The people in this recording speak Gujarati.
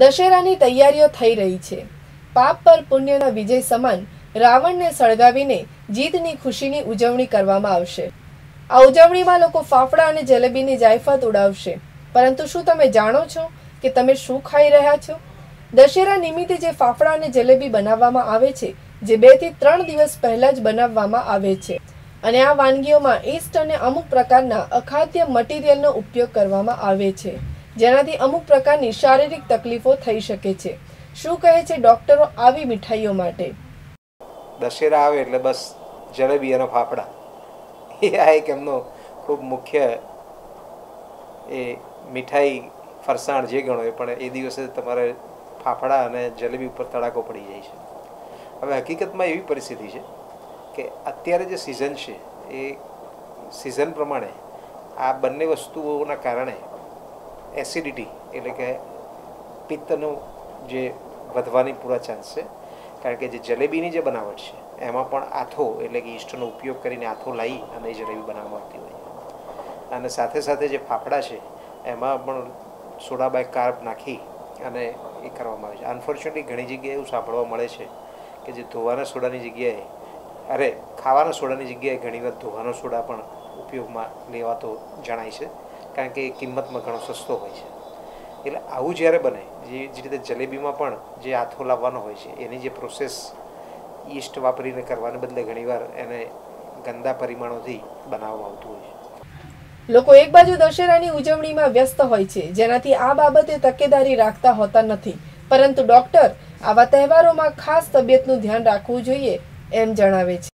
દશેરાની તૈયારીઓ થઈ રહી છે। પાપ પર પુણ્યના વિજય સમાન રાવણને સળગાવીને જીતની ખુશીની ઉજવણી કરવામાં આવશે। આ ઉજવણીમાં લોકો ફાફડા અને જલેબીની જાયફત ઉડાવશે। પરંતુ શું તમે જાણો છો કે તમે શું ખાઈ રહ્યા છો? દશેરા નિમિત્તે જે ફાફડા અને જલેબી બનાવવામાં આવે છે, જે 2 થી 3 દિવસ પહેલા જ બનાવવામાં આવે છે, અને આ વાનગીઓમાં ઈસ્ટ અને અમુક પ્રકારના અખાદ્ય મટીરિયલનો ઉપયોગ કરવામાં આવે છે, જેનાથી અમુક પ્રકારની શારીરિક તકલીફો થઈ શકે છે। શું કહે છે ડોક્ટરો આવી મીઠાઈઓ માટે? દશેરા આવે એટલે બસ જલેબી અને ફાફડા, એ આ એક એમનો ખૂબ મુખ્ય એ મીઠાઈ ફરસાણ જે ગણો એ, પણ એ દિવસે તમારે ફાફડા અને જલેબી ઉપર તડાકો પડી જાય છે। હવે હકીકતમાં એવી પરિસ્થિતિ છે કે અત્યારે જે સિઝન છે એ સિઝન પ્રમાણે આ બંને વસ્તુઓના કારણે એસિડિટી એટલે કે પિત્તનું જે વધવાની પૂરા ચાન્સ છે। કારણ કે જે જલેબીની જે બનાવટ છે એમાં પણ આથો એટલે કે ઈસ્ટનો ઉપયોગ કરીને આથો લાવી અને એ જલેબી બનાવવામાં આવતી હોય છે, અને સાથે સાથે જે ફાફડા છે એમાં પણ સોડા બાય કાર્બ નાખી અને એ કરવામાં આવે છે। અનફોર્ચ્યુનેટલી ઘણી જગ્યાએ એવું સાંભળવા મળે છે કે જે ધોવાના સોડાની જગ્યાએ ખાવાના સોડાની જગ્યાએ ઘણીવાર ધોવાનો સોડા પણ ઉપયોગમાં લેવાતો જણાય છે, કારણ કે એ કિંમતમાં ઘણો સસ્તો હોય છે। એટલે આવું જ્યારે બને, જે રીતે જલેબીમાં પણ જે આથો લાવવાનો હોય છે એની જે પ્રોસેસ ઈસ્ટ વાપરીને કરવાને બદલે ઘણીવાર એને ગંદા પરિમાણોથી બનાવવામાં આવતું હોય છે। લોકો એક બાજુ દશેરાની ઉજવણીમાં વ્યસ્ત હોય છે, જેનાથી આ બાબતે તકેદારી રાખતા હોતા નથી, પરંતુ ડોક્ટર આવા તહેવારોમાં ખાસ તબિયતનું ધ્યાન રાખવું જોઈએ એમ જણાવે છે।